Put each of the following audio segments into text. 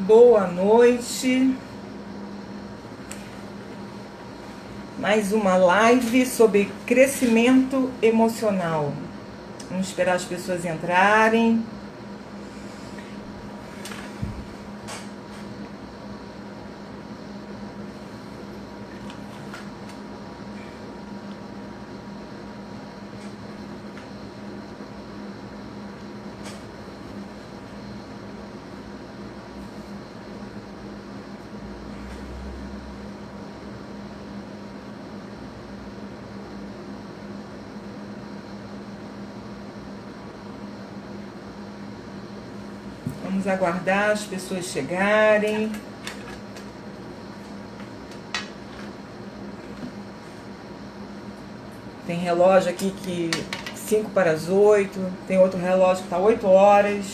Boa noite. Mais uma live sobre crescimento emocional. Vamos esperar as pessoas entrarem. Vamos aguardar as pessoas chegarem. Tem relógio aqui que 5 para as 8. Tem outro relógio que está 8 horas.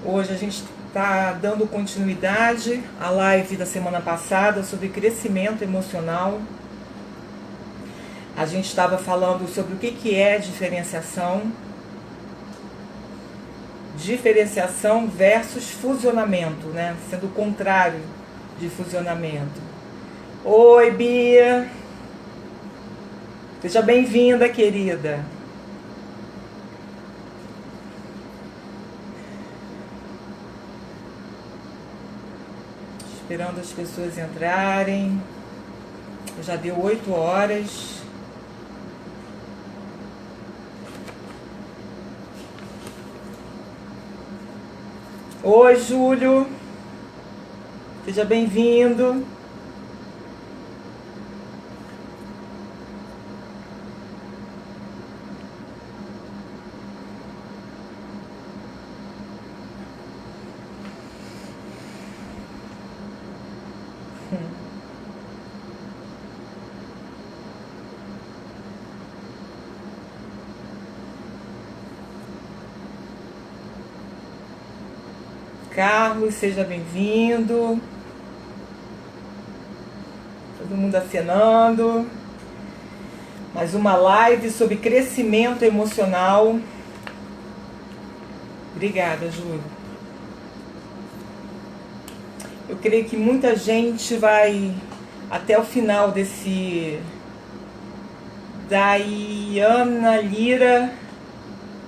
Hoje a gente está dando continuidade à live da semana passada sobre crescimento emocional. A gente estava falando sobre o que é diferenciação. Diferenciação versus fusionamento, né? Sendo o contrário de fusionamento. Oi, Bia! Seja bem-vinda, querida! Esperando as pessoas entrarem. Já deu 8 horas. Oi, Júlio. Seja bem-vindo. Carlos, seja bem-vindo. Todo mundo acenando. Mais uma live sobre crescimento emocional. Obrigada, Júlio. Eu creio que muita gente vai até o final desse... Daiana Lira.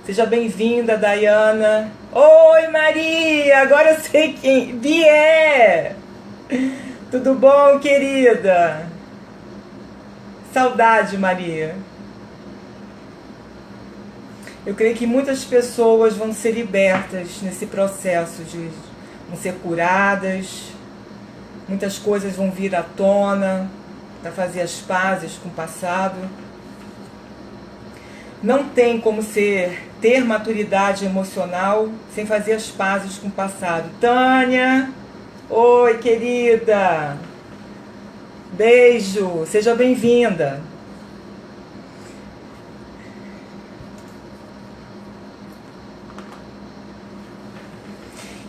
Seja bem-vinda, Daiana. Oi, Maria! Agora eu sei quem... Bié! Tudo bom, querida? Saudade, Maria. Eu creio que muitas pessoas vão ser libertas nesse processo vão ser curadas. Muitas coisas vão vir à tona para fazer as pazes com o passado. Não tem como ter maturidade emocional sem fazer as pazes com o passado. Tânia, oi, querida. Beijo, seja bem-vinda.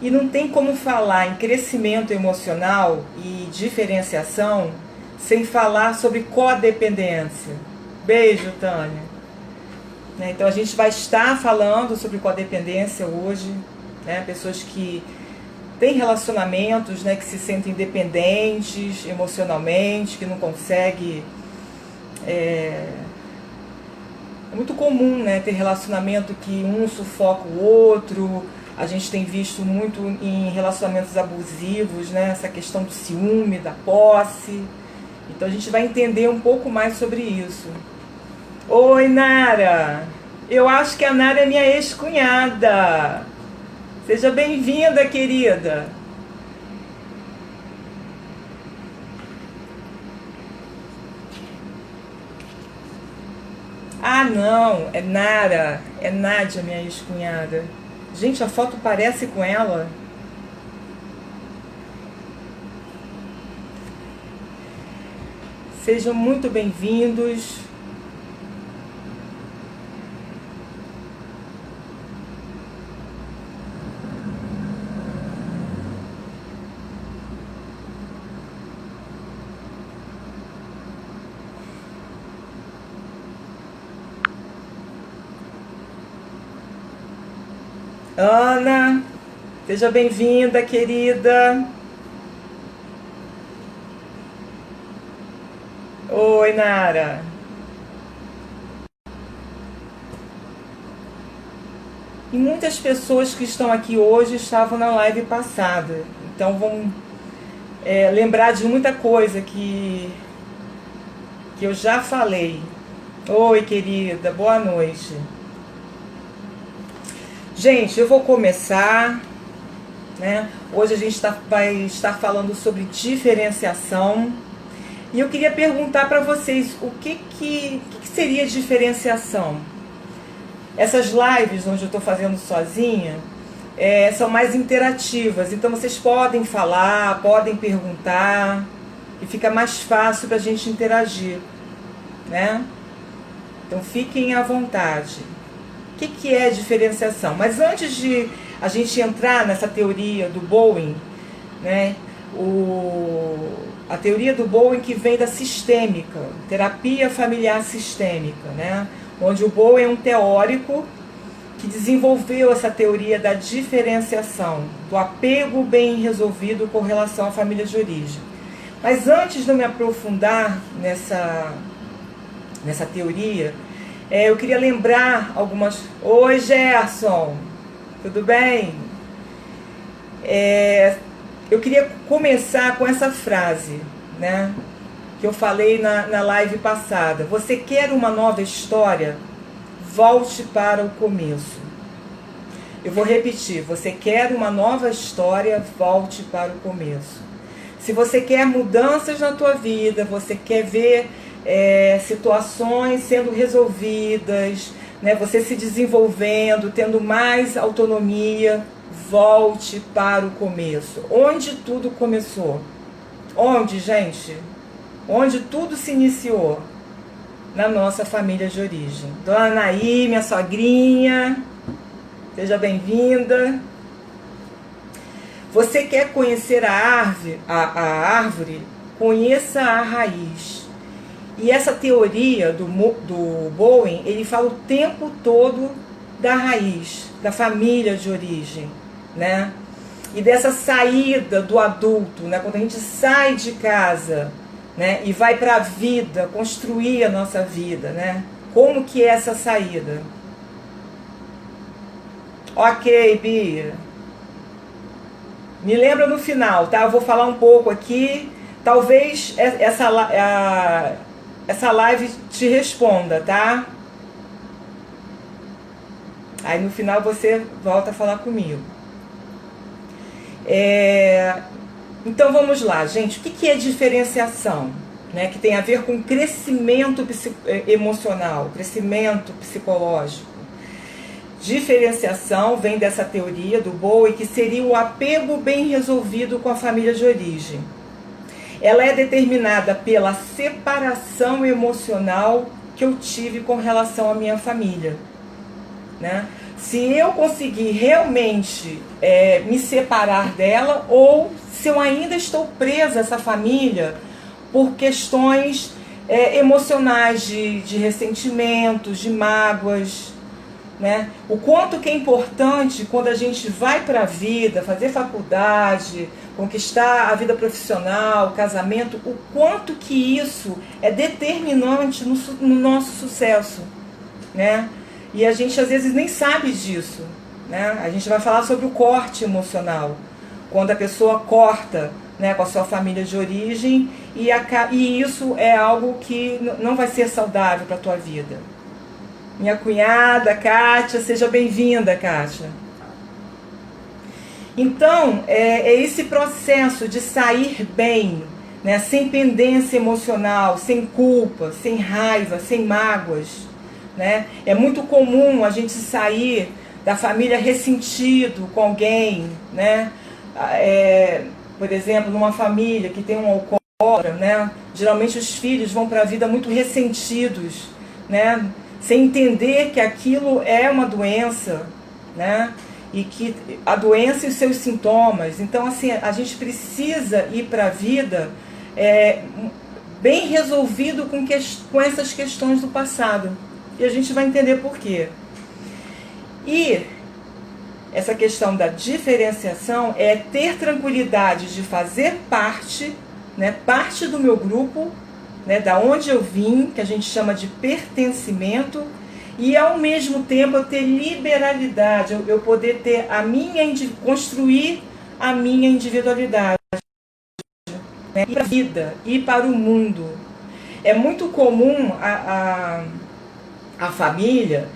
E não tem como falar em crescimento emocional e diferenciação sem falar sobre codependência. Beijo, Tânia. Então a gente vai estar falando sobre codependência hoje, né? Pessoas que têm relacionamentos, né, que se sentem dependentes emocionalmente, que não conseguem... É muito comum, né, ter relacionamento que um sufoca o outro. A gente tem visto muito em relacionamentos abusivos, né, essa questão do ciúme, da posse. Então a gente vai entender um pouco mais sobre isso. Oi, Nara! Eu acho que a Nara é minha ex-cunhada. Seja bem-vinda, querida. Ah, não, é Nara, é Nádia, minha ex-cunhada. Gente, a foto parece com ela. Sejam muito bem-vindos. Ana, seja bem-vinda, querida. Oi, Nara. E muitas pessoas que estão aqui hoje estavam na live passada. Então vão lembrar de muita coisa que eu já falei. Oi, querida, boa noite. Gente, eu vou começar, né? Hoje a gente vai estar falando sobre diferenciação. E eu queria perguntar para vocês o que seria diferenciação. Essas lives onde eu estou fazendo sozinha são mais interativas, então vocês podem falar, podem perguntar e fica mais fácil para a gente interagir, né? Então fiquem à vontade. O que é diferenciação? Mas antes de a gente entrar nessa teoria do Bowen, né? A teoria do Bowen que vem da sistêmica, terapia familiar sistêmica, né? Onde o Bowen é um teórico que desenvolveu essa teoria da diferenciação, do apego bem resolvido com relação à família de origem. Mas antes de eu me aprofundar nessa teoria, eu queria lembrar algumas... Oi, Gerson! Tudo bem? Eu queria começar com essa frase, né? Que eu falei na live passada. Você quer uma nova história? Volte para o começo. Eu vou repetir. Você quer uma nova história? Volte para o começo. Se você quer mudanças na tua vida, você quer ver situações sendo resolvidas, né? Você se desenvolvendo, tendo mais autonomia, volte para o começo. Onde tudo começou? Onde, gente? Onde tudo se iniciou? Na nossa família de origem. Dona Anaí, minha sogrinha, seja bem-vinda. Você quer conhecer a árvore? Conheça a raiz. E essa teoria do Bowen, ele fala o tempo todo da raiz, da família de origem, né? E dessa saída do adulto, né? Quando a gente sai de casa, né? E vai para a vida, construir a nossa vida, né? Como que é essa saída? Ok, Bia. Me lembra no final, tá? Eu vou falar um pouco aqui. Talvez essa live te responda, tá? Aí no final você volta a falar comigo. Então vamos lá, gente. O que é diferenciação? Né? Que tem a ver com crescimento emocional, crescimento psicológico. Diferenciação vem dessa teoria do Bowen, que seria o apego bem resolvido com a família de origem. Ela é determinada pela separação emocional que eu tive com relação à minha família, né? Se eu conseguir realmente me separar dela, ou se eu ainda estou presa a essa família por questões emocionais de ressentimentos, de mágoas, né? O quanto que é importante quando a gente vai para a vida, fazer faculdade, conquistar a vida profissional, o casamento, o quanto que isso é determinante no nosso sucesso, né? E a gente às vezes nem sabe disso, né? A gente vai falar sobre o corte emocional, quando a pessoa corta, né, com a sua família de origem, e isso é algo que não vai ser saudável para a tua vida. Minha cunhada, Kátia, seja bem-vinda, Kátia. Então, é esse processo de sair bem, né, sem pendência emocional, sem culpa, sem raiva, sem mágoas, né? É muito comum a gente sair da família ressentido com alguém, né? Por exemplo, numa família que tem um alcoólatra, né? Geralmente os filhos vão para a vida muito ressentidos, né? Sem entender que aquilo é uma doença, né? E que a doença e os seus sintomas. Então, assim, a gente precisa ir para a vida bem resolvido com essas questões do passado. E a gente vai entender por quê. E essa questão da diferenciação é ter tranquilidade de fazer parte, né, parte do meu grupo, né, da onde eu vim, que a gente chama de pertencimento, e ao mesmo tempo eu ter liberalidade, eu poder ter construir a minha individualidade, né, ir para a vida, ir para o mundo. É muito comum a família,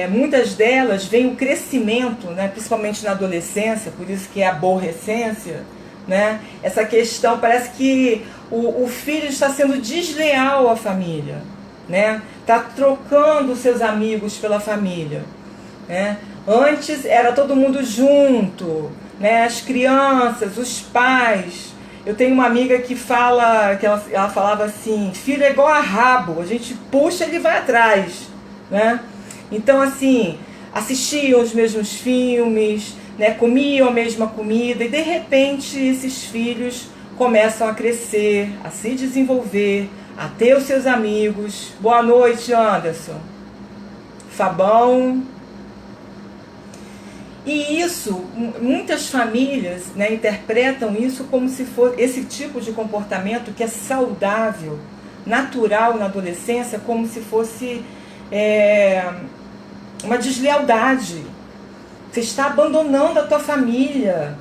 muitas delas veem o crescimento, né, principalmente na adolescência, por isso que é a aborrecência, né? Essa questão, parece que o filho está sendo desleal à família, né? Está trocando seus amigos pela família, né? Antes era todo mundo junto, né? As crianças, os pais. Eu tenho uma amiga que fala, ela falava assim: filho é igual a rabo, a gente puxa, ele vai atrás, né? Então, assim, assistiam os mesmos filmes, né, comiam a mesma comida, e de repente esses filhos começam a crescer, a se desenvolver, a ter os seus amigos. Boa noite, Anderson. Fabão. E isso, muitas famílias, né, interpretam isso como se fosse esse tipo de comportamento que é saudável, natural na adolescência, como se fosse uma deslealdade. Você está abandonando a tua família.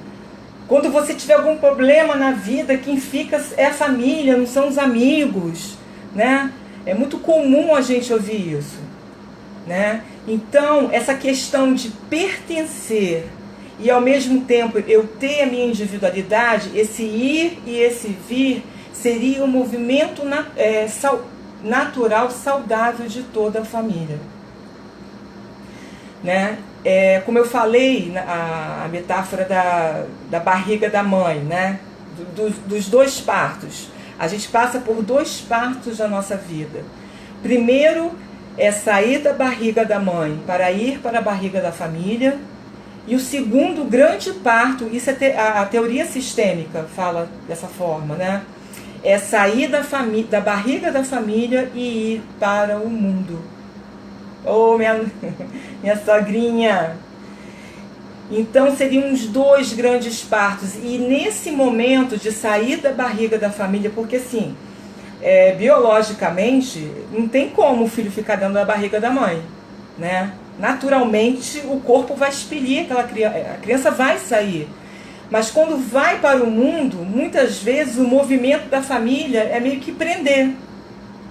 Quando você tiver algum problema na vida, quem fica é a família, não são os amigos, né? É muito comum a gente ouvir isso, né? Então, essa questão de pertencer e ao mesmo tempo eu ter a minha individualidade, esse ir e esse vir, seria um movimento natural, saudável de toda a família, né? Como eu falei, a metáfora da barriga da mãe, né? Dos dois partos. A gente passa por dois partos da nossa vida. Primeiro é sair da barriga da mãe para ir para a barriga da família. E o segundo grande parto, isso a teoria sistêmica fala dessa forma, né? É sair da barriga da família e ir para o mundo. Oh, minha sogrinha. Então seriam os dois grandes partos. E nesse momento de sair da barriga da família, porque assim, biologicamente, não tem como o filho ficar dentro da barriga da mãe, né? Naturalmente o corpo vai expelir aquela criança, a criança vai sair. Mas quando vai para o mundo, muitas vezes o movimento da família é meio que prender.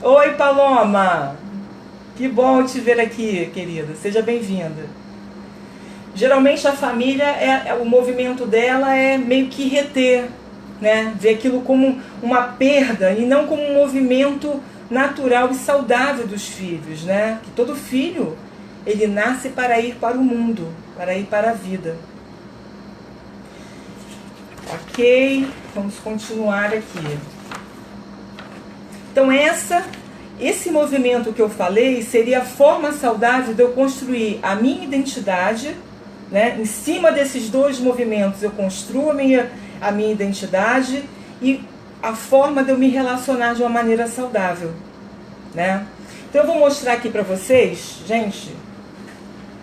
Oi, Paloma! Que bom te ver aqui, querida. Seja bem-vinda. Geralmente a família, o movimento dela é meio que reter, né? Ver aquilo como uma perda e não como um movimento natural e saudável dos filhos, né? Que todo filho, ele nasce para ir para o mundo, para ir para a vida. Ok, vamos continuar aqui. Então esse movimento que eu falei seria a forma saudável de eu construir a minha identidade, né? Em cima desses dois movimentos eu construo a minha identidade e a forma de eu me relacionar de uma maneira saudável, né? Então eu vou mostrar aqui para vocês, gente,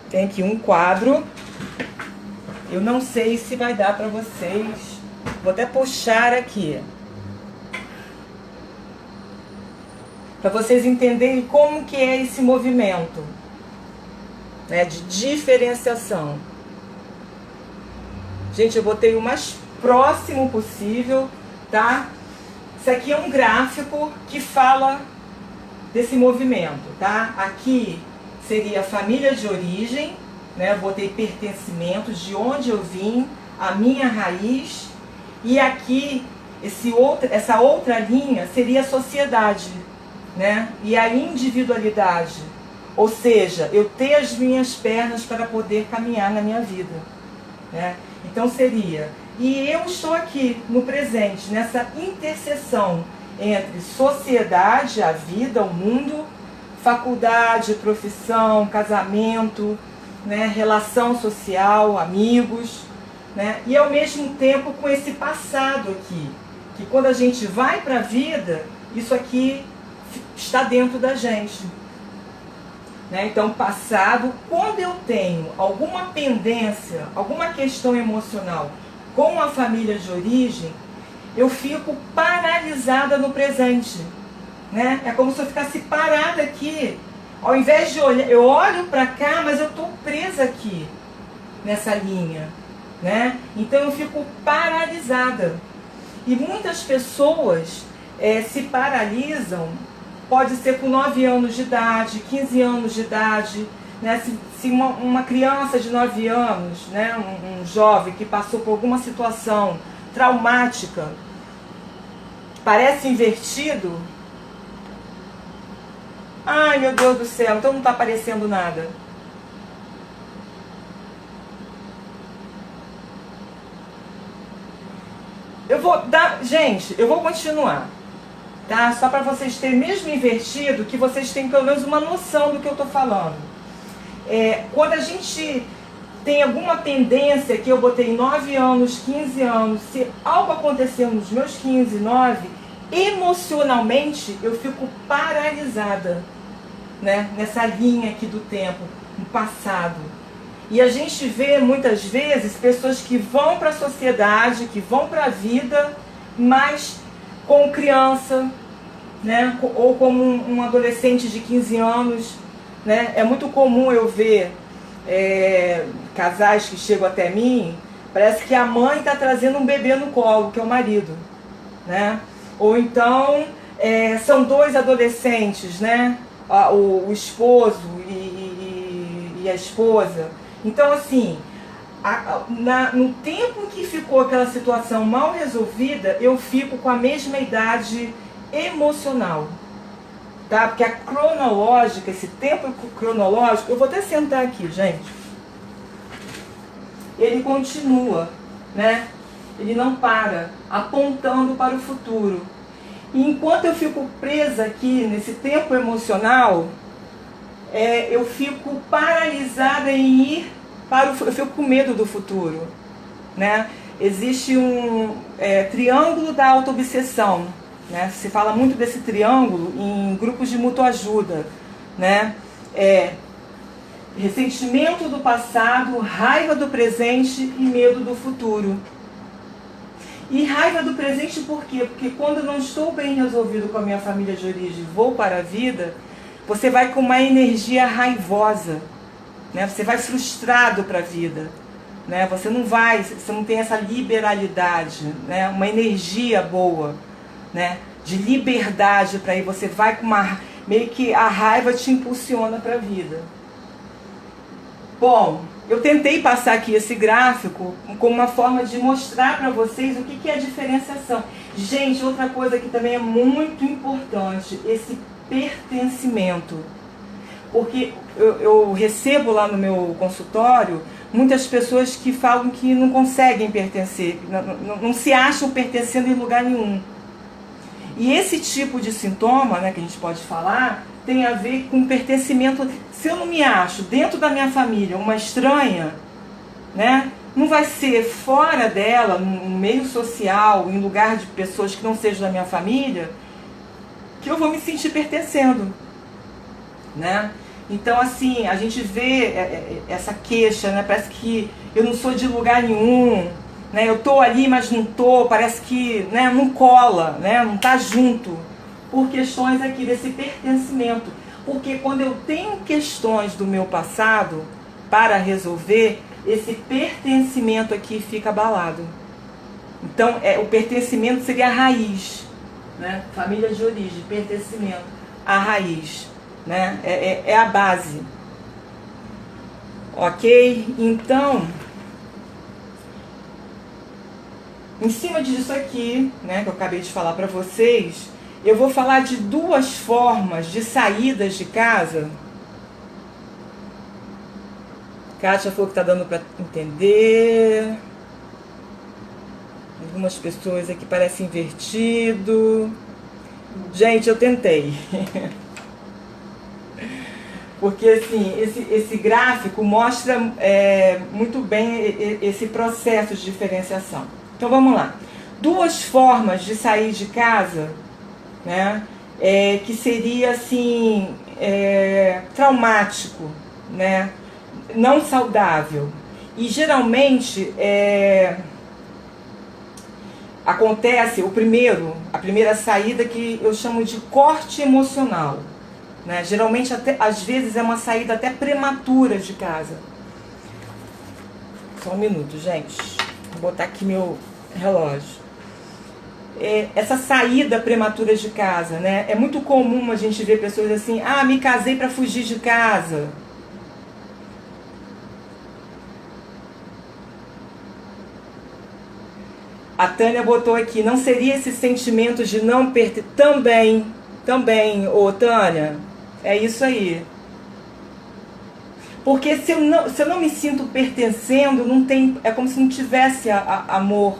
tem aqui um quadro, eu não sei se vai dar para vocês, vou até puxar aqui, para vocês entenderem como que é esse movimento, né, de diferenciação. Gente, eu botei o mais próximo possível, tá? Isso aqui é um gráfico que fala desse movimento, tá? Aqui seria a família de origem, né? Eu botei pertencimento, de onde eu vim, a minha raiz. E aqui, essa outra linha seria a sociedade, né? E a individualidade, Ou seja, eu ter as minhas pernas para poder caminhar na minha vida, né? Então seria, e eu estou aqui no presente, nessa interseção entre sociedade, a vida, o mundo, faculdade, profissão, casamento, né, relação social, amigos, né, e ao mesmo tempo com esse passado aqui, que quando a gente vai para a vida, isso aqui está dentro da gente. Né? Então, passado, quando eu tenho alguma pendência, alguma questão emocional com a família de origem, eu fico paralisada no presente. Né? É como se eu ficasse parada aqui. Ao invés de olhar, eu olho para cá, mas eu estou presa aqui, nessa linha. Né? Então eu fico paralisada. E muitas pessoas se paralisam, pode ser com 9 anos de idade, 15 anos de idade. Né? Se uma criança de 9 anos, né? um jovem que passou por alguma situação traumática, parece invertido. Ai, meu Deus do céu, então não está aparecendo nada. Eu vou dar... Gente, eu vou continuar. Tá? Só para vocês terem, mesmo invertido, que vocês tenham pelo menos uma noção do que eu estou falando. Quando a gente tem alguma pendência, que eu botei 9 anos, 15 anos, se algo acontecer nos meus 15, 9, emocionalmente eu fico paralisada, né? Nessa linha aqui do tempo, no passado. E a gente vê muitas vezes pessoas que vão para a sociedade, que vão para a vida, mas com criança, né? Ou como um adolescente de 15 anos. Né? É muito comum eu ver casais que chegam até mim, parece que a mãe está trazendo um bebê no colo, que é o marido. Né? Ou então são dois adolescentes, né? O esposo e a esposa. Então, assim, no tempo que ficou aquela situação mal resolvida, eu fico com a mesma idade emocional. Tá? Porque a cronológica, esse tempo cronológico, eu vou até sentar aqui, gente. Ele continua, né? Ele não para, apontando para o futuro. E enquanto eu fico presa aqui nesse tempo emocional, eu fico paralisada em ir para o futuro. Eu fico com medo do futuro, né? Existe um triângulo da autoobsessão. Né? Se fala muito desse triângulo em grupos de mutuajuda, né? Ressentimento do passado, raiva do presente e medo do futuro. E raiva do presente por quê? Porque quando eu não estou bem resolvido com a minha família de origem, vou para a vida, você vai com uma energia raivosa, né? Você vai frustrado para a vida, né? Você não tem essa liberalidade, né? Uma energia boa, né? De liberdade para ir, você vai com meio que a raiva te impulsiona para a vida. Bom, eu tentei passar aqui esse gráfico como uma forma de mostrar para vocês o que é a diferenciação. Gente, outra coisa que também é muito importante, esse pertencimento. Porque eu recebo lá no meu consultório muitas pessoas que falam que não conseguem pertencer, não se acham pertencendo em lugar nenhum. E esse tipo de sintoma, né, que a gente pode falar, tem a ver com pertencimento. Se eu não me acho dentro da minha família uma estranha, né, não vai ser fora dela, no meio social, em lugar de pessoas que não sejam da minha família, que eu vou me sentir pertencendo, né? Então, assim, a gente vê essa queixa, né? Parece que eu não sou de lugar nenhum, né? Eu tô ali, mas não tô, parece que, né, não cola, né? Não tá junto, por questões aqui desse pertencimento. Porque quando eu tenho questões do meu passado para resolver, esse pertencimento aqui fica abalado. Então, o pertencimento seria a raiz, né? Família de origem, pertencimento, a raiz, né? É a base. Ok? Então, em cima disso aqui, né, que eu acabei de falar para vocês, eu vou falar de duas formas de saídas de casa, Kátia falou que tá dando para entender. Algumas pessoas aqui parecem invertido. Gente, eu tentei. Porque assim, esse gráfico mostra muito bem esse processo de diferenciação. Então vamos lá. Duas formas de sair de casa, né, que seria assim, traumático, né, não saudável. E geralmente acontece a primeira saída que eu chamo de corte emocional. Né? Geralmente, às vezes, é uma saída até prematura de casa. Só um minuto, gente. Vou botar aqui meu relógio. Essa saída prematura de casa, né? É muito comum a gente ver pessoas assim: ah, me casei para fugir de casa. A Tânia botou aqui: não seria esse sentimento de não pertencer? Também, ô Tânia. É isso aí. Porque se eu não me sinto pertencendo, não tem, é como se não tivesse amor,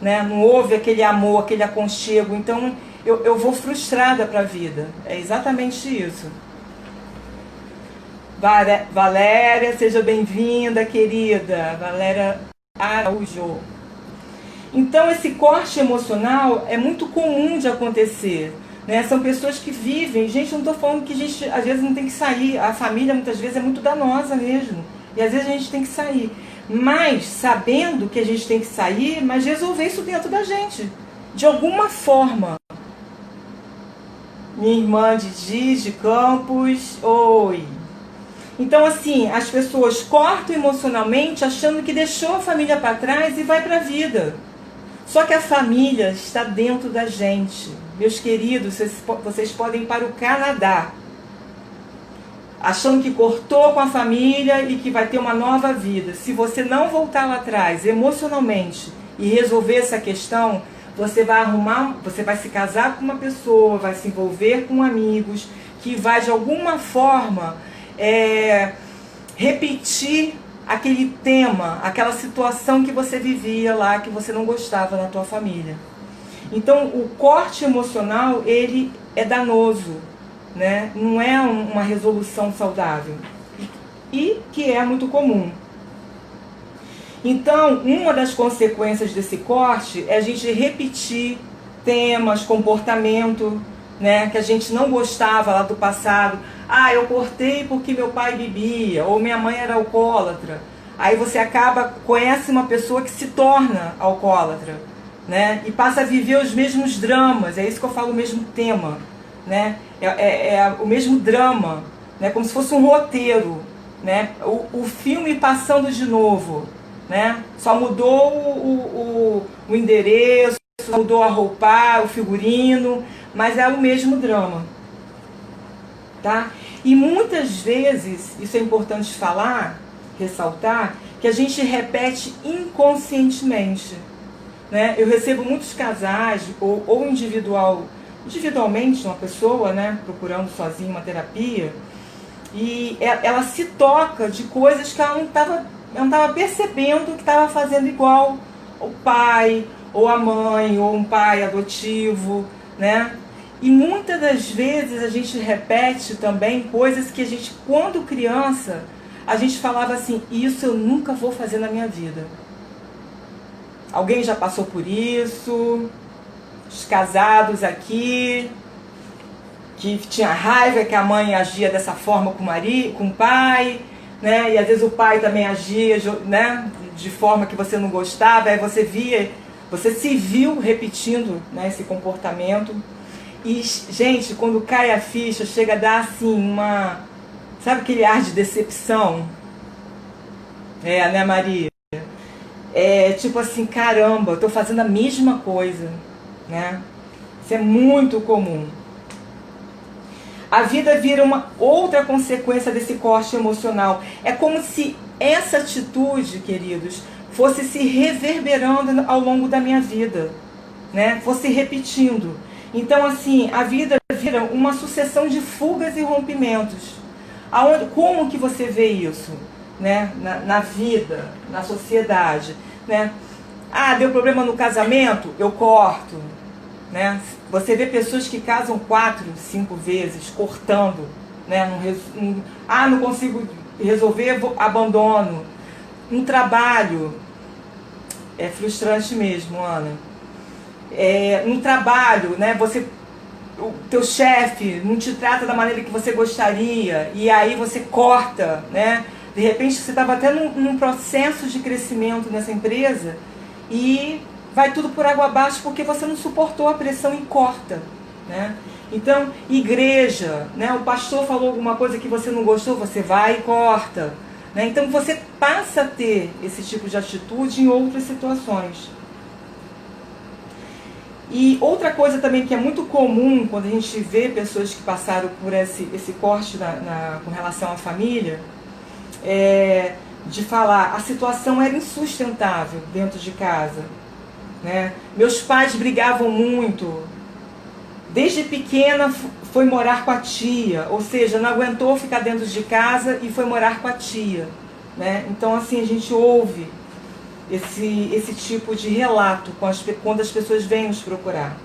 né? Não houve aquele amor, aquele aconchego. Então eu vou frustrada para a vida. É exatamente isso. Valéria, seja bem-vinda, querida. Valéria Araújo. Então esse corte emocional é muito comum de acontecer. Né? São pessoas que vivem, gente, eu não estou falando que a gente às vezes não tem que sair, a família muitas vezes é muito danosa mesmo, e às vezes a gente tem que sair, mas sabendo que a gente tem que sair, mas resolver isso dentro da gente, de alguma forma. Minha irmã de Campos, oi. Então assim, as pessoas cortam emocionalmente achando que deixou a família para trás e vai para a vida. Só que a família está dentro da gente. Meus queridos, vocês podem ir para o Canadá, achando que cortou com a família e que vai ter uma nova vida. Se você não voltar lá atrás emocionalmente e resolver essa questão, você vai se casar com uma pessoa, vai se envolver com amigos, que vai de alguma forma repetir aquele tema, aquela situação que você vivia lá, que você não gostava na tua família. Então, o corte emocional, ele é danoso, né? Não é uma resolução saudável. E que é muito comum. Então, uma das consequências desse corte é a gente repetir temas, comportamento, né? Que a gente não gostava lá do passado. Ah, eu cortei porque meu pai bebia, ou minha mãe era alcoólatra. Aí você conhece uma pessoa que se torna alcoólatra. Né? E passa a viver os mesmos dramas, é isso que eu falo, o mesmo tema, né? É o mesmo drama, né? Como se fosse um roteiro, né? O filme passando de novo, né? Só mudou o endereço, mudou a roupa, o figurino, mas é o mesmo drama, tá? E muitas vezes, isso é importante falar, ressaltar, que a gente repete inconscientemente. Né? Eu recebo muitos casais, ou individualmente, uma pessoa, né, procurando sozinha uma terapia, e ela se toca de coisas que ela não estava percebendo que estava fazendo igual o pai, ou a mãe, ou um pai adotivo, né? E muitas das vezes a gente repete também coisas que a gente, quando criança, a gente falava assim: isso eu nunca vou fazer na minha vida. Alguém já passou por isso? Os casados aqui, que tinha raiva que a mãe agia dessa forma com o pai, né? E às vezes o pai também agia, né, de forma que você não gostava, aí você se viu repetindo, né, esse comportamento. E, gente, quando cai a ficha, chega a dar assim sabe aquele ar de decepção? Né, Maria? Tipo assim, caramba, eu tô fazendo a mesma coisa, né? Isso é muito comum. A vida vira uma outra consequência desse corte emocional. É como se essa atitude, queridos, fosse se reverberando ao longo da minha vida, né? Fosse repetindo. Então, assim, a vida vira uma sucessão de fugas e rompimentos. Como que você vê isso? né, na vida, na sociedade, né? Ah, deu problema no casamento? Eu corto, né? Você vê pessoas que casam 4, 5 vezes, cortando, né? Não consigo resolver, abandono. Um trabalho, é frustrante mesmo, Ana. Um trabalho, né? O teu chefe não te trata da maneira que você gostaria, e aí você corta, né? De repente você estava até num processo de crescimento nessa empresa e vai tudo por água abaixo porque você não suportou a pressão e corta, né? Então, igreja, né? O pastor falou alguma coisa que você não gostou, você vai e corta, né? Então você passa a ter esse tipo de atitude em outras situações. E outra coisa também que é muito comum quando a gente vê pessoas que passaram por esse corte com relação à família, de falar, a situação era insustentável dentro de casa, né? Meus pais brigavam muito, desde pequena foi morar com a tia, ou seja, não aguentou ficar dentro de casa e foi morar com a tia, né? Então assim, a gente ouve esse tipo de relato quando as pessoas vêm nos procurar.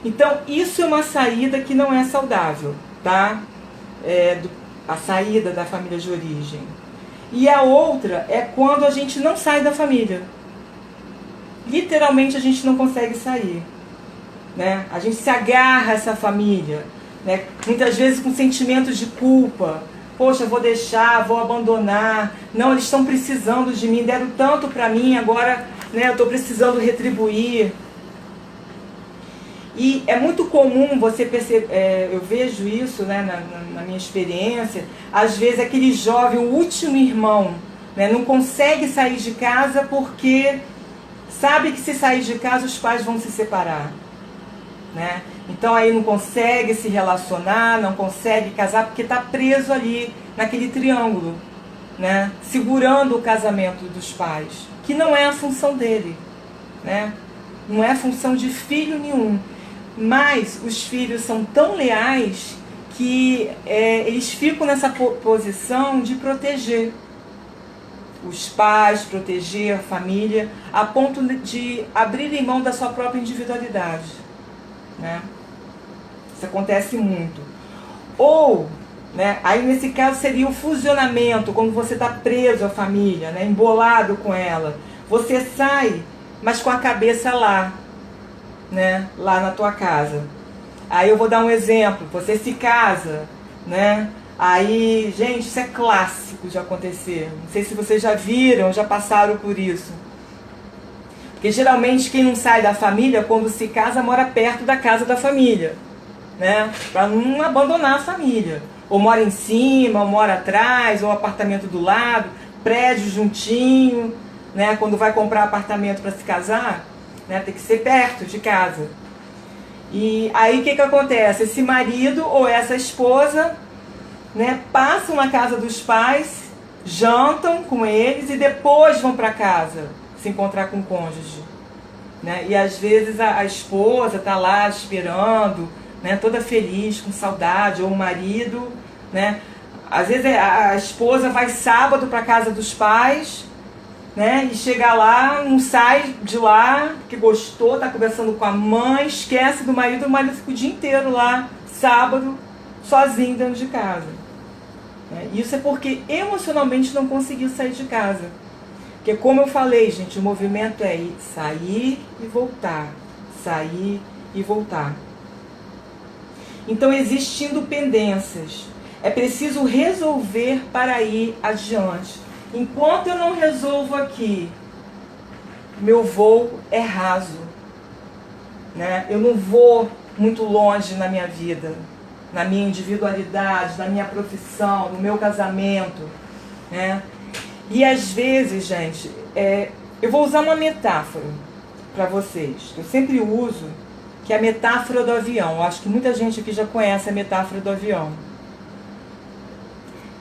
Então, isso é uma saída que não é saudável, tá? A saída da família de origem. E a outra é quando a gente não sai da família. Literalmente a gente não consegue sair, né? A gente se agarra a essa família, né? Muitas vezes com sentimentos de culpa. Poxa, vou deixar, vou abandonar. Não, eles estão precisando de mim, deram tanto para mim, agora, né, eu estou precisando retribuir. E é muito comum você perceber, eu vejo isso, né, na minha experiência, às vezes aquele jovem, o último irmão, né, não consegue sair de casa porque sabe que se sair de casa os pais vão se separar, né? Então aí não consegue se relacionar, não consegue casar porque está preso ali naquele triângulo, né? Segurando o casamento dos pais, que não é a função dele, né? Não é a função de filho nenhum. Mas os filhos são tão leais que eles ficam nessa posição de proteger os pais, proteger a família, a ponto de abrirem mão da sua própria individualidade, né? Isso acontece muito. Ou, né, aí nesse caso seria o fusionamento, quando você está preso à família, né, embolado com ela. Você sai, mas com a cabeça lá, né, lá na tua casa. Aí eu vou dar um exemplo. Você se casa, né? Aí, gente, isso é clássico de acontecer. Não sei se vocês já viram, já passaram por isso. Porque geralmente quem não sai da família, quando se casa, mora perto da casa da família, né? Para não abandonar a família. Ou mora em cima, ou mora atrás, ou apartamento do lado, prédio juntinho, né? Quando vai comprar apartamento para se casar, né? Tem que ser perto de casa. E aí o que acontece? Esse marido ou essa esposa, né, passam na casa dos pais, jantam com eles e depois vão para casa se encontrar com o cônjuge, né? E às vezes a esposa está lá esperando, né, toda feliz, com saudade, ou o marido, né? Às vezes a esposa vai sábado para casa dos pais, né, e chega lá, não sai de lá, porque gostou, está conversando com a mãe, esquece do marido, o marido fica o dia inteiro lá, sábado, sozinho dentro de casa. Isso é porque emocionalmente não conseguiu sair de casa. Porque como eu falei, gente, o movimento é ir, sair e voltar. Sair e voltar. Então existindo pendências. É preciso resolver para ir adiante. Enquanto eu não resolvo aqui, meu voo é raso, né? Eu não vou muito longe na minha vida, na minha individualidade, na minha profissão, no meu casamento, né? E às vezes, gente, eu vou usar uma metáfora para vocês, que eu sempre uso, que é a metáfora do avião. Eu acho que muita gente aqui já conhece a metáfora do avião.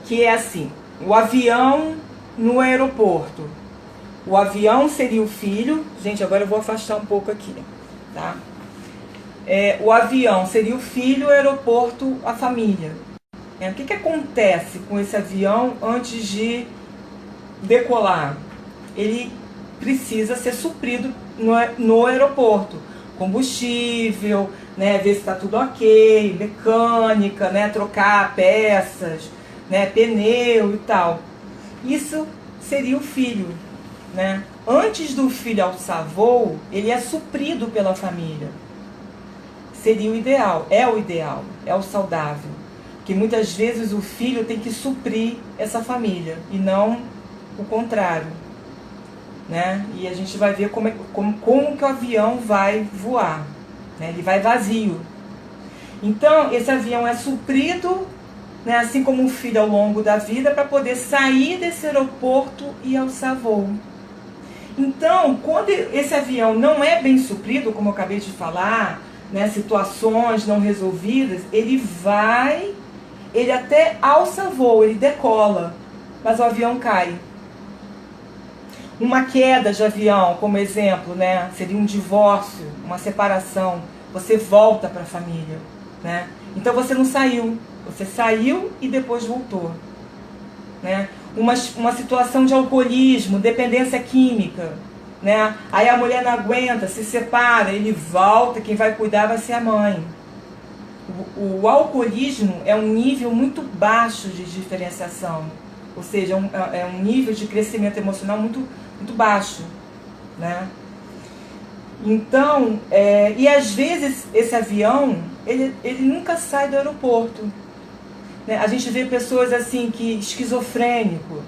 Que é assim, o avião no aeroporto. O avião seria o filho. Gente, agora eu vou afastar um pouco aqui, tá? O avião seria o filho, o aeroporto, a família. O que acontece com esse avião antes de decolar, ele precisa ser suprido no aeroporto. Combustível, né, ver se está tudo ok, mecânica, né, trocar peças, né, pneu e tal. Isso seria o filho, né? Antes do filho alçar voo, ele é suprido pela família. Seria o ideal, é o saudável. Que muitas vezes o filho tem que suprir essa família e não o contrário, né? E a gente vai ver como que o avião vai voar, né? Ele vai vazio. Então, esse avião é suprido, né, assim como um filho ao longo da vida, para poder sair desse aeroporto e alçar voo. Então, quando esse avião não é bem suprido, como eu acabei de falar, né, situações não resolvidas, ele até alça voo, ele decola, mas o avião cai. Uma queda de avião, como exemplo, né, seria um divórcio, uma separação. Você volta para a família, né? Então você não saiu, você saiu e depois voltou, né? Uma situação de alcoolismo, dependência química, né? Aí a mulher não aguenta, se separa, ele volta, quem vai cuidar vai ser a mãe. O alcoolismo é um nível muito baixo de diferenciação, ou seja, é um nível de crescimento emocional muito baixo, né? Então, e às vezes esse avião, ele nunca sai do aeroporto, né? A gente vê pessoas assim, que esquizofrênico,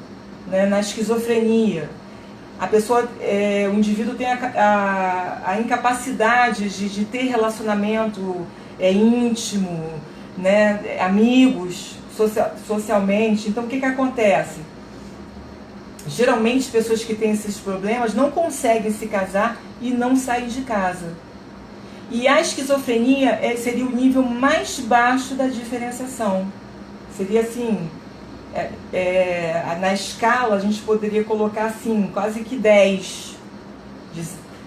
né? Na esquizofrenia, a pessoa, o indivíduo tem a incapacidade de ter relacionamento íntimo, né? Amigos, socialmente. Então o que acontece? Geralmente pessoas que têm esses problemas não conseguem se casar e não saem de casa. E a esquizofrenia seria o nível mais baixo da diferenciação. Seria assim, na escala a gente poderia colocar assim, quase que 10.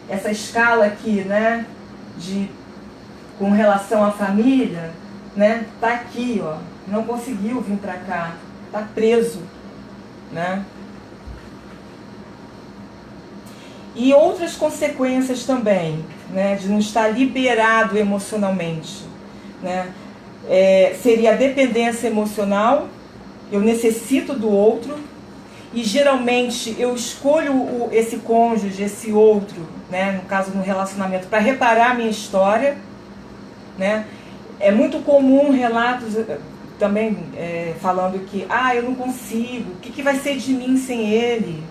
Essa escala aqui, né, com relação à família, né, tá aqui, ó, não conseguiu vir para cá, tá preso, né? E outras consequências também, né, de não estar liberado emocionalmente, né? Seria a dependência emocional, eu necessito do outro, e geralmente eu escolho esse cônjuge, esse outro, né, no caso no relacionamento, para reparar a minha história, né? É muito comum relatos também falando que eu não consigo, o que vai ser de mim sem ele?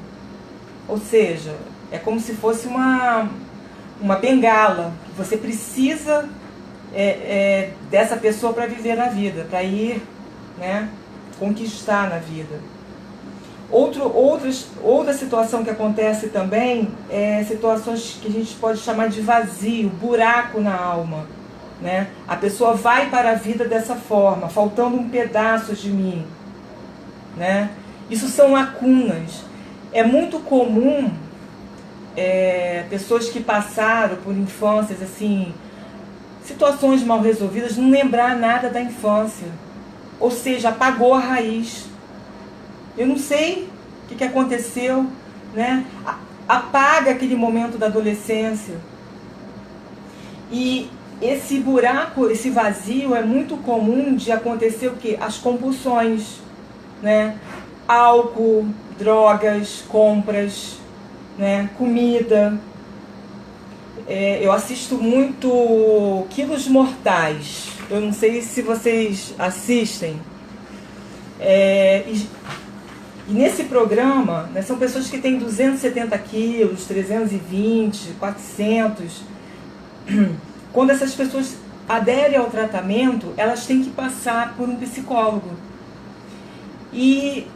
Ou seja, é como se fosse uma bengala. Você precisa dessa pessoa para viver na vida, para ir, né, conquistar na vida. Outra situação que acontece também situações que a gente pode chamar de vazio, buraco na alma, né? A pessoa vai para a vida dessa forma, faltando um pedaço de mim, né? Isso são lacunas. É muito comum pessoas que passaram por infâncias assim, situações mal resolvidas, não lembrar nada da infância, ou seja, apagou a raiz. Eu não sei o que aconteceu, né? Apaga aquele momento da adolescência. E esse buraco, esse vazio é muito comum de acontecer o quê? As compulsões, né? Álcool, drogas, compras, né? Comida. Eu assisto muito Quilos Mortais. Eu não sei se vocês assistem. E nesse programa, né, são pessoas que têm 270 quilos, 320, 400. Quando essas pessoas aderem ao tratamento, elas têm que passar por um psicólogo. E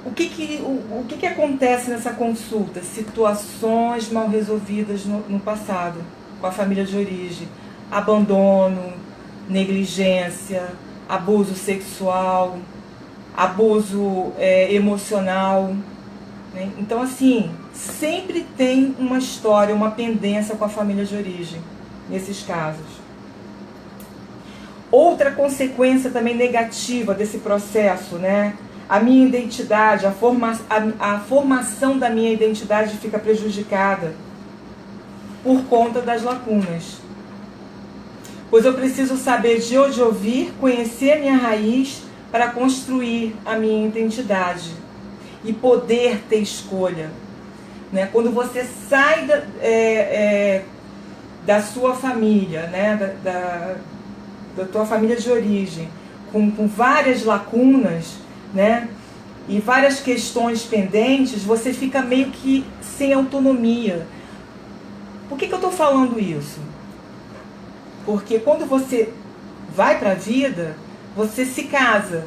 o que acontece nessa consulta? Situações mal resolvidas no passado, com a família de origem. Abandono, negligência, abuso sexual, abuso emocional, né? Então, assim, sempre tem uma história, uma pendência com a família de origem, nesses casos. Outra consequência também negativa desse processo, né? A minha identidade, a formação da minha identidade fica prejudicada por conta das lacunas. Pois eu preciso saber de onde eu vir, conhecer a minha raiz para construir a minha identidade e poder ter escolha. Né? Quando você sai da sua família, né? da tua família de origem, com várias lacunas, né? E várias questões pendentes, você fica meio que sem autonomia. Por que eu estou falando isso? Porque quando você vai para a vida, você se casa.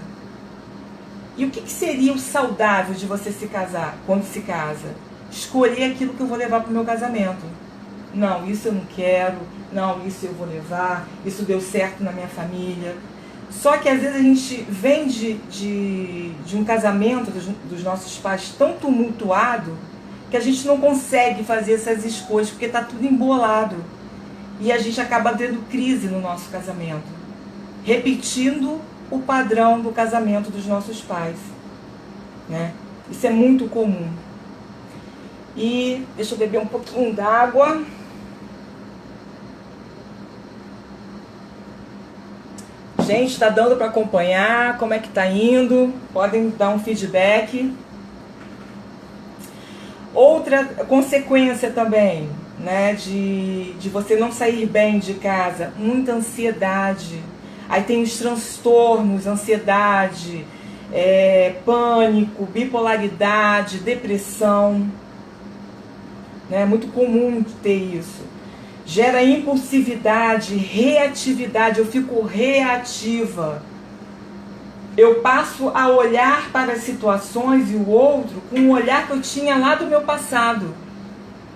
E o que seria o saudável de você se casar, quando se casa? Escolher aquilo que eu vou levar para o meu casamento. Não, isso eu não quero. Não, isso eu vou levar. Isso deu certo na minha família. Só que às vezes a gente vem de um casamento dos nossos pais tão tumultuado que a gente não consegue fazer essas escolhas porque está tudo embolado. E a gente acaba tendo crise no nosso casamento, repetindo o padrão do casamento dos nossos pais. Né? Isso é muito comum. E deixa eu beber um pouquinho d'água. Gente, está dando para acompanhar? Como é que está indo? Podem dar um feedback. Outra consequência também, né, de você não sair bem de casa, muita ansiedade. Aí tem os transtornos, ansiedade, pânico, bipolaridade, depressão. É muito comum ter isso. Gera impulsividade, reatividade, eu fico reativa. Eu passo a olhar para as situações e o outro com o olhar que eu tinha lá do meu passado,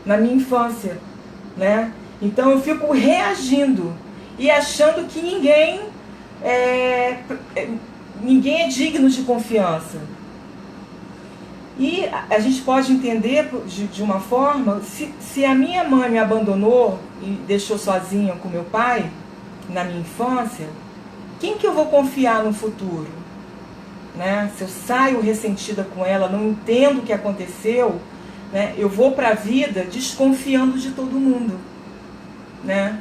na minha infância, né? Então eu fico reagindo e achando que ninguém é digno de confiança. E a gente pode entender de uma forma, se a minha mãe me abandonou e deixou sozinha com meu pai na minha infância, quem que eu vou confiar no futuro? Né? Se eu saio ressentida com ela, não entendo o que aconteceu, né? Eu vou para a vida desconfiando de todo mundo. Né?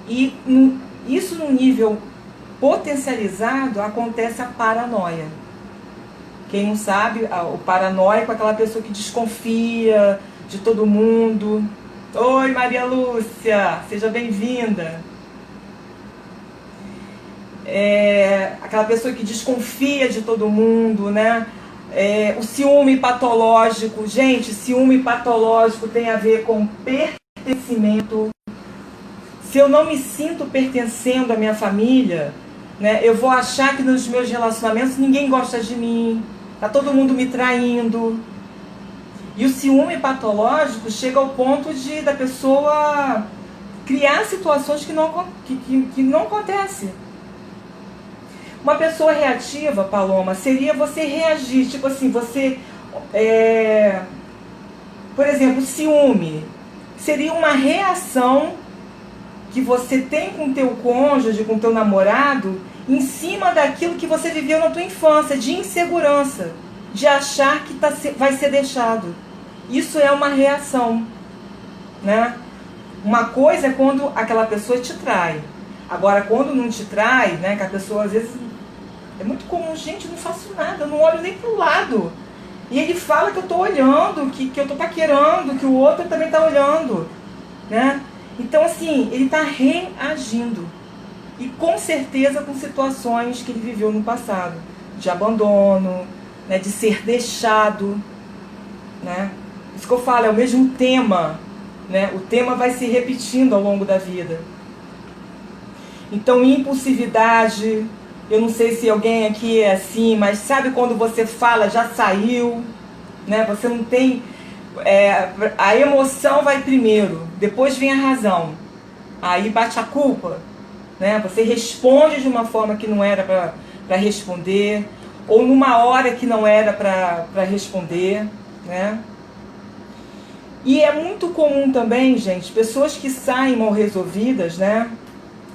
E isso no nível potencializado acontece a paranoia. Quem não sabe, o paranoico é aquela pessoa que desconfia de todo mundo. Oi, Maria Lúcia, seja bem-vinda. Aquela pessoa que desconfia de todo mundo, né? O ciúme patológico. Gente, ciúme patológico tem a ver com pertencimento. Se eu não me sinto pertencendo à minha família, né, eu vou achar que nos meus relacionamentos ninguém gosta de mim. Tá todo mundo me traindo. E o ciúme patológico chega ao ponto da pessoa criar situações que não acontecem. Uma pessoa reativa, Paloma, seria você reagir, tipo assim, você... por exemplo, ciúme seria uma reação que você tem com o teu cônjuge, com o teu namorado, em cima daquilo que você viveu na tua infância, de insegurança, de achar que vai ser deixado. Isso é uma reação, né? Uma coisa é quando aquela pessoa te trai. Agora, quando não te trai, né, que a pessoa às vezes... É muito comum, gente, eu não faço nada, eu não olho nem pro lado. E ele fala que eu tô olhando, que eu tô paquerando, que o outro também tá olhando, né? Então, assim, ele tá reagindo. E com certeza com situações que ele viveu no passado, de abandono, né, de ser deixado, né? Isso que eu falo, é o mesmo tema, né? O tema vai se repetindo ao longo da vida. Então, impulsividade, eu não sei se alguém aqui é assim, mas sabe quando você fala, já saiu, né? Você não tem... a emoção vai primeiro, depois vem a razão. Aí bate a culpa. Né? Você responde de uma forma que não era para responder, ou numa hora que não era para responder, né? E é muito comum também, gente, pessoas que saem mal resolvidas, né,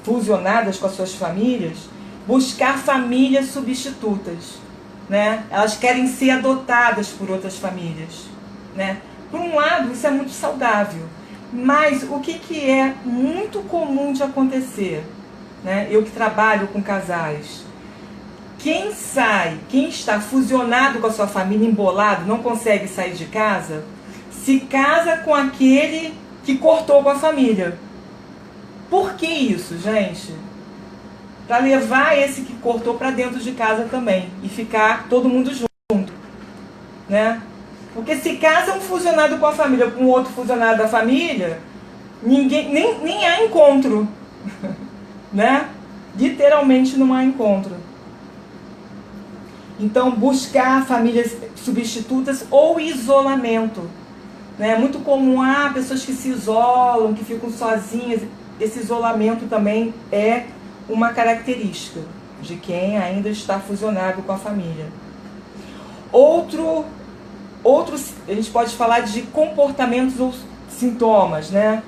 fusionadas com as suas famílias, buscar famílias substitutas. né? Elas querem ser adotadas por outras famílias, né? Por um lado, isso é muito saudável, mas o que é muito comum de acontecer, né? Eu que trabalho com casais, quem está fusionado com a sua família, embolado, não consegue sair de casa, se casa com aquele que cortou com a família. Por que isso, gente? Para levar esse que cortou para dentro de casa também e ficar todo mundo junto, né? Porque se casa um fusionado com a família com outro fusionado da família, nem há encontro, né? Literalmente não há encontro. Então, buscar famílias substitutas ou isolamento, né? É muito comum, pessoas que se isolam, que ficam sozinhas. Esse isolamento também é uma característica de quem ainda está fusionado com a família. Outro, a gente pode falar de comportamentos ou sintomas, né?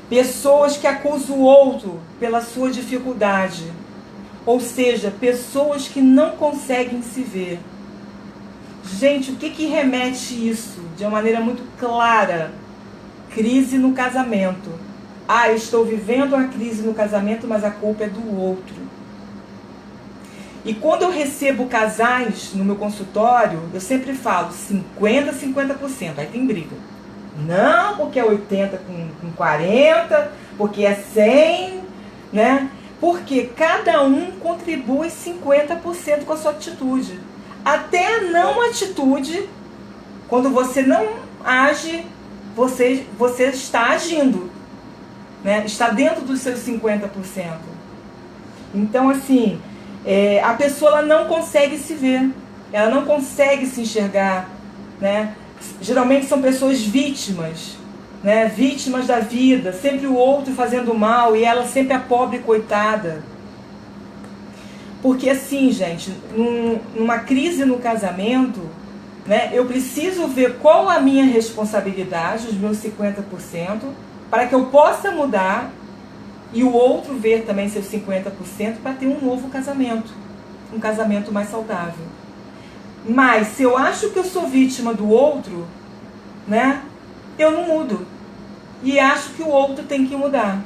Pessoas que acusam o outro pela sua dificuldade. Ou seja, pessoas que não conseguem se ver. Gente, o que remete isso de uma maneira muito clara? Crise no casamento. Estou vivendo uma crise no casamento, mas a culpa é do outro. E quando eu recebo casais no meu consultório, eu sempre falo 50%, 50%. Aí tem briga. Não, porque é 80 com 40, porque é 100, né? Porque cada um contribui 50% com a sua atitude. Até a não atitude, quando você não age, você está agindo, né? Está dentro dos seus 50%. Então, assim, a pessoa ela não consegue se ver, ela não consegue se enxergar, né? Geralmente são pessoas vítimas, né? Vítimas da vida, sempre o outro fazendo mal e ela sempre a pobre coitada. Porque assim, gente, numa crise no casamento, né, eu preciso ver qual a minha responsabilidade, os meus 50%, para que eu possa mudar e o outro ver também seus 50% para ter um novo casamento, um casamento mais saudável. Mas se eu acho que eu sou vítima do outro, né, eu não mudo. E acho que o outro tem que mudar.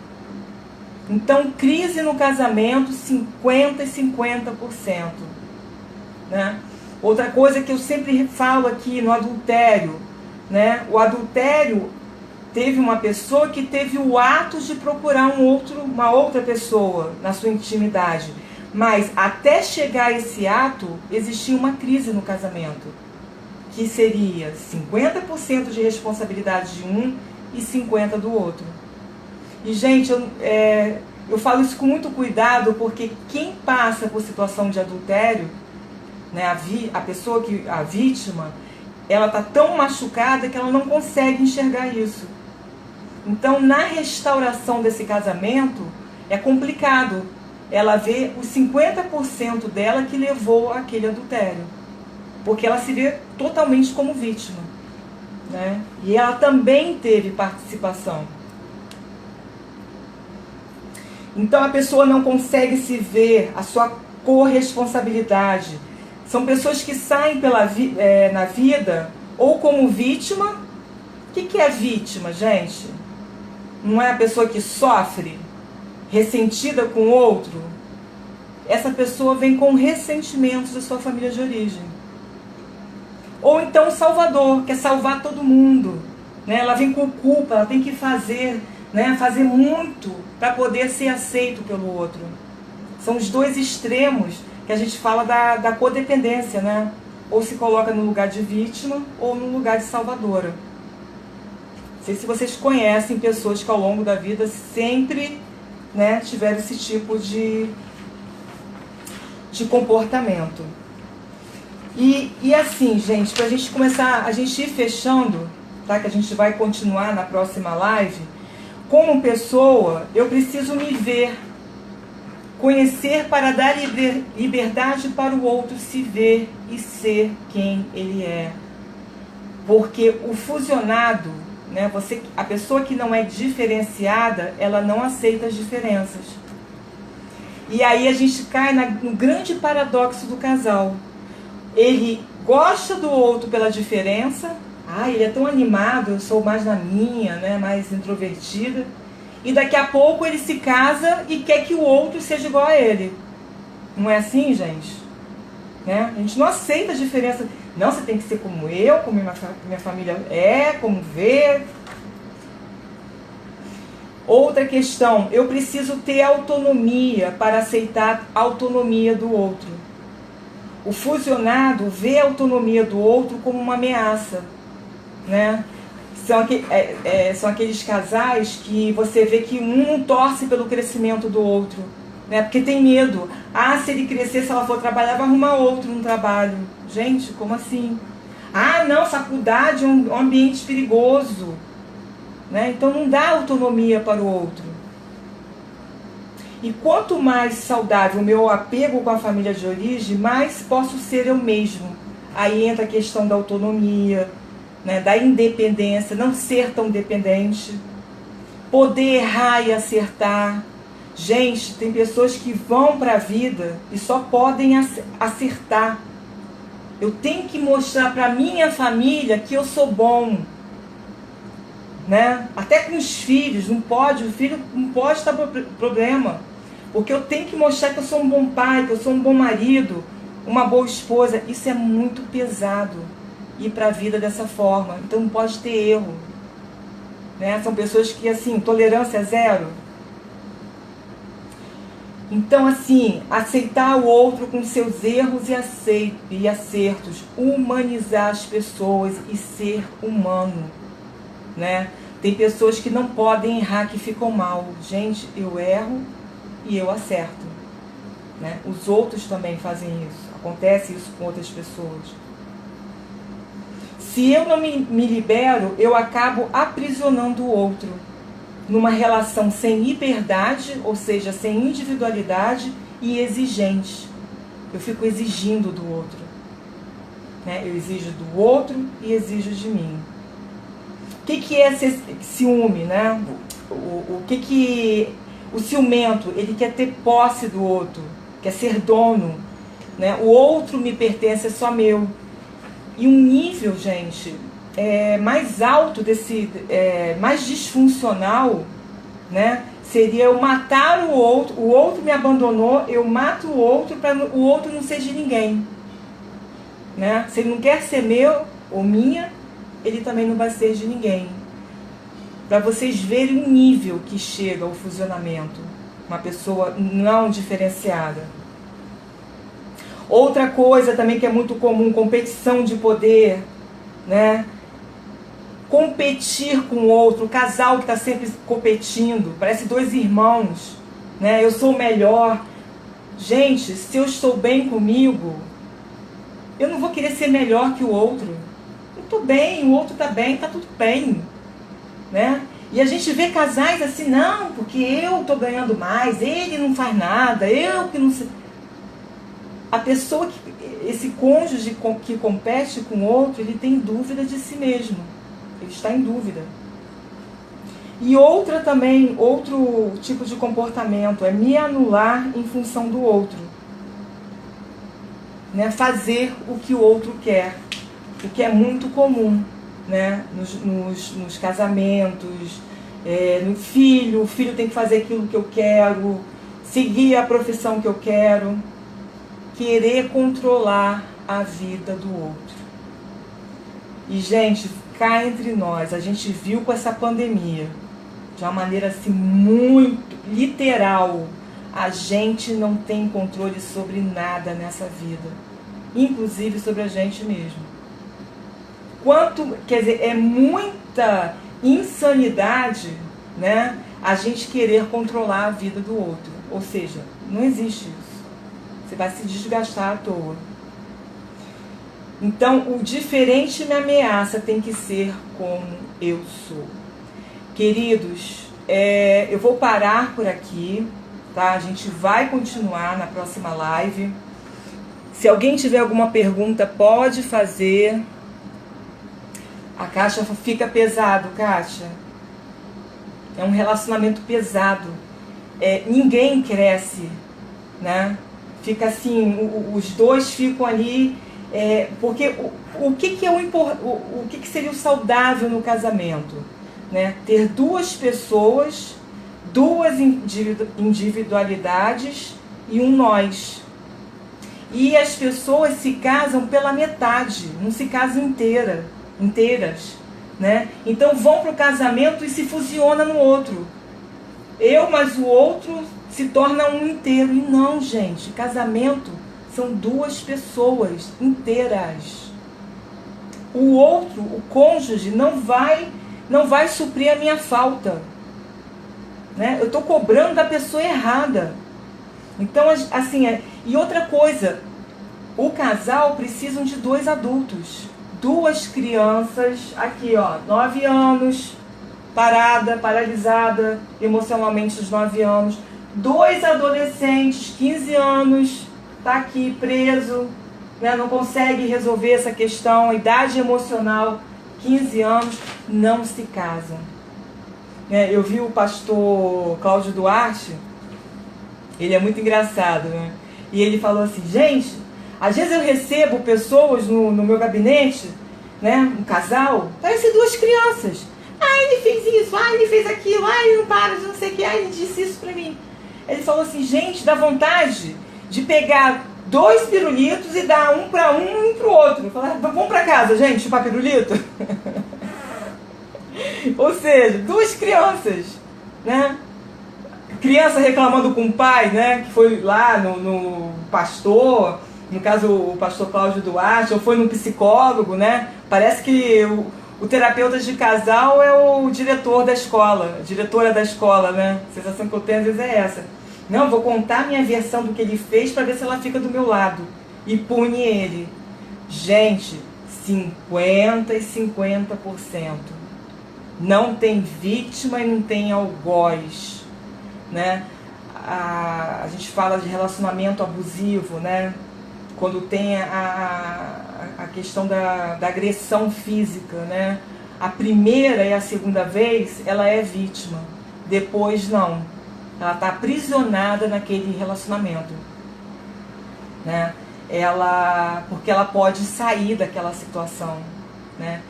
Então, crise no casamento, 50% e 50%. Né? Outra coisa que eu sempre falo aqui no adultério, né? O adultério teve uma pessoa que teve o ato de procurar uma outra pessoa na sua intimidade. Mas até chegar a esse ato, existia uma crise no casamento. Que seria 50% de responsabilidade de um e 50% do outro. E, gente, eu falo isso com muito cuidado, porque quem passa por situação de adultério, né, a vítima, ela está tão machucada que ela não consegue enxergar isso. Então, na restauração desse casamento, é complicado. Ela vê os 50% dela que levou àquele adultério. Porque ela se vê totalmente como vítima, né? E ela também teve participação. Então a pessoa não consegue se ver, a sua corresponsabilidade. São pessoas que saem na vida ou como vítima. O que é vítima, gente? Não é a pessoa que sofre, ressentida com o outro? Essa pessoa vem com ressentimentos da sua família de origem. Ou então o salvador, quer salvar todo mundo, né? Ela vem com culpa, ela tem que fazer, né? Fazer muito para poder ser aceito pelo outro. São os dois extremos que a gente fala da codependência, né? Ou se coloca no lugar de vítima ou no lugar de salvadora. Não sei se vocês conhecem pessoas que ao longo da vida sempre, né, tiveram esse tipo de comportamento. E assim, gente, para a gente começar, a gente ir fechando, tá? Que a gente vai continuar na próxima live. Como pessoa, eu preciso me ver, conhecer para dar liberdade para o outro se ver e ser quem ele é. Porque o fusionado, né, a pessoa que não é diferenciada, ela não aceita as diferenças. E aí a gente cai no grande paradoxo do casal. Ele gosta do outro pela diferença. Ah, ele é tão animado, eu sou mais na minha, né, mais introvertida. E daqui a pouco ele se casa e quer que o outro seja igual a ele. Não é assim, gente? Né? A gente não aceita a diferença. Não, você tem que ser como eu, como minha família é, como vê. Outra questão, eu preciso ter autonomia para aceitar a autonomia do outro. O fusionado vê a autonomia do outro como uma ameaça, né? São aqueles casais que você vê que um não torce pelo crescimento do outro, né? Porque tem medo. Ah, se ele crescer, se ela for trabalhar, vai arrumar outro no trabalho. Gente, como assim? Ah, não, faculdade é um ambiente perigoso, né? Então não dá autonomia para o outro. E quanto mais saudável o meu apego com a família de origem, mais posso ser eu mesmo. Aí entra a questão da autonomia, né, da independência, não ser tão dependente, poder errar e acertar. Gente, tem pessoas que vão para a vida e só podem acertar. Eu tenho que mostrar para minha família que eu sou bom, né? Até com os filhos, não pode, o filho não pode estar problema, porque eu tenho que mostrar que eu sou um bom pai, que eu sou um bom marido, uma boa esposa. Isso é muito pesado, ir para a vida dessa forma. Então não pode ter erro, né? São pessoas que, assim, tolerância zero. Então, assim, aceitar o outro com seus erros e acertos, humanizar as pessoas e ser humano, né? Tem pessoas que não podem errar, que ficam mal. Gente, eu erro e eu acerto, né? Os outros também fazem isso. Acontece isso com outras pessoas. Se eu não me libero, eu acabo aprisionando o outro numa relação sem liberdade, ou seja, sem individualidade e exigente. Eu fico exigindo do outro, né? Eu exijo do outro e exijo de mim. O que é ser ciúme, né? O ciumento, ele quer ter posse do outro, quer ser dono, né? O outro me pertence, é só meu. E um nível, gente, mais alto mais disfuncional, né? Seria eu matar o outro me abandonou, eu mato o outro para o outro não ser de ninguém, né? Se ele não quer ser meu ou minha, ele também não vai ser de ninguém. Para vocês verem o nível que chega o fusionamento, uma pessoa não diferenciada. Outra coisa também que é muito comum, competição de poder, né? Competir com o outro, o casal que está sempre competindo, parece dois irmãos, né? Eu sou o melhor. Gente, se eu estou bem comigo, eu não vou querer ser melhor que o outro. Eu estou bem, o outro está bem, está tudo bem, né? E a gente vê casais assim, não, porque eu estou ganhando mais, ele não faz nada, eu que não sei. A pessoa, esse cônjuge que compete com o outro, ele tem dúvida de si mesmo. Ele está em dúvida. E outro tipo de comportamento é me anular em função do outro, né? Fazer o que o outro quer, o que é muito comum, né? Nos casamentos, no filho. O filho tem que fazer aquilo que eu quero, seguir a profissão que eu quero, querer controlar a vida do outro. E, gente, cá entre nós, a gente viu com essa pandemia, de uma maneira assim muito literal, a gente não tem controle sobre nada nessa vida, inclusive sobre a gente mesmo. Quer dizer, é muita insanidade, né, a gente querer controlar a vida do outro. Ou seja, não existe isso. Você vai se desgastar à toa. Então, o diferente me ameaça, tem que ser como eu sou. Queridos, eu vou parar por aqui, tá? A gente vai continuar na próxima live. Se alguém tiver alguma pergunta, pode fazer. A Kátia fica pesado, Kátia. É um relacionamento pesado. Ninguém cresce, né? Fica assim, os dois ficam ali Porque o que seria o saudável no casamento? Né? Ter duas pessoas, duas individualidades e um nós. E as pessoas se casam pela metade, não se casam inteiras. Né? Então vão para o casamento e se fusiona no outro. Eu mais o outro se torna um inteiro. E não, gente, casamento são duas pessoas inteiras. O outro, o cônjuge, não vai suprir a minha falta. Né? Eu estou cobrando da pessoa errada. Então, assim, e outra coisa, o casal precisa de dois adultos. Duas crianças, aqui ó, 9 anos, paralisada emocionalmente aos 9 anos. 2 adolescentes, 15 anos, tá aqui preso, né, não consegue resolver essa questão, idade emocional, 15 anos, não se casam. Eu vi o pastor Cláudio Duarte, ele é muito engraçado, né? E ele falou assim, gente, às vezes eu recebo pessoas no meu gabinete, né, um casal, parece 2 crianças. Ele fez isso, ele fez aquilo, ele não para de não sei o que, ele disse isso pra mim. Ele falou assim, gente, dá vontade de pegar 2 pirulitos e dar um para um e um para o outro. Falar, vamos para casa, gente, chupar pirulito? Ou seja, 2 crianças, né? Criança reclamando com o pai, né? Que foi lá no pastor, no caso o pastor Cláudio Duarte, ou foi no psicólogo, né? Parece que o terapeuta de casal é o diretor da escola, a diretora da escola, né? A sensação que eu tenho às vezes é essa. Não, vou contar a minha versão do que ele fez para ver se ela fica do meu lado. E pune ele. Gente, 50% e 50%. Não tem vítima e não tem algoz. Né? A gente fala de relacionamento abusivo, né? Quando tem a questão da agressão física, né? A primeira e a segunda vez, ela é vítima. Depois, não. Ela está aprisionada naquele relacionamento. Né? Porque ela pode sair daquela situação. Né?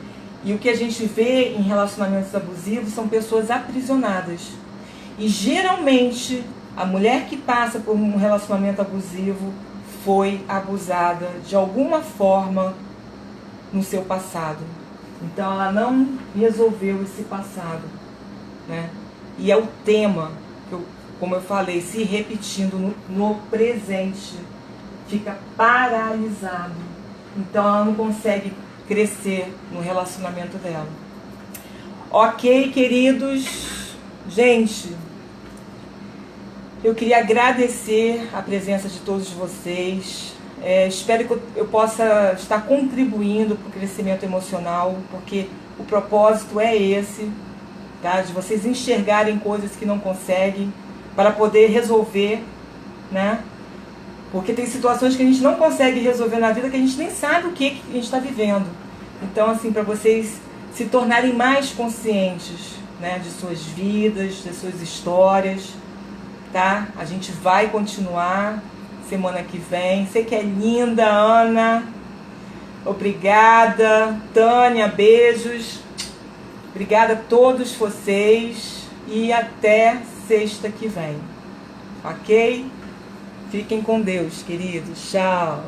E o que a gente vê em relacionamentos abusivos são pessoas aprisionadas. E geralmente, a mulher que passa por um relacionamento abusivo foi abusada de alguma forma no seu passado. Então ela não resolveu esse passado. Né? E é o tema, como eu falei, se repetindo no presente. Fica paralisado. Então ela não consegue crescer no relacionamento dela. Ok, queridos? Gente, eu queria agradecer a presença de todos vocês. Espero que eu possa estar contribuindo para o crescimento emocional, porque o propósito é esse, tá? De vocês enxergarem coisas que não conseguem, para poder resolver, né? Porque tem situações que a gente não consegue resolver na vida, que a gente nem sabe o que a gente está vivendo. Então, assim, para vocês se tornarem mais conscientes, né, de suas vidas, de suas histórias, tá? A gente vai continuar semana que vem. Você que é linda, Ana. Obrigada. Tânia, beijos. Obrigada a todos vocês. E até sexta que vem. Ok? Fiquem com Deus, queridos. Tchau.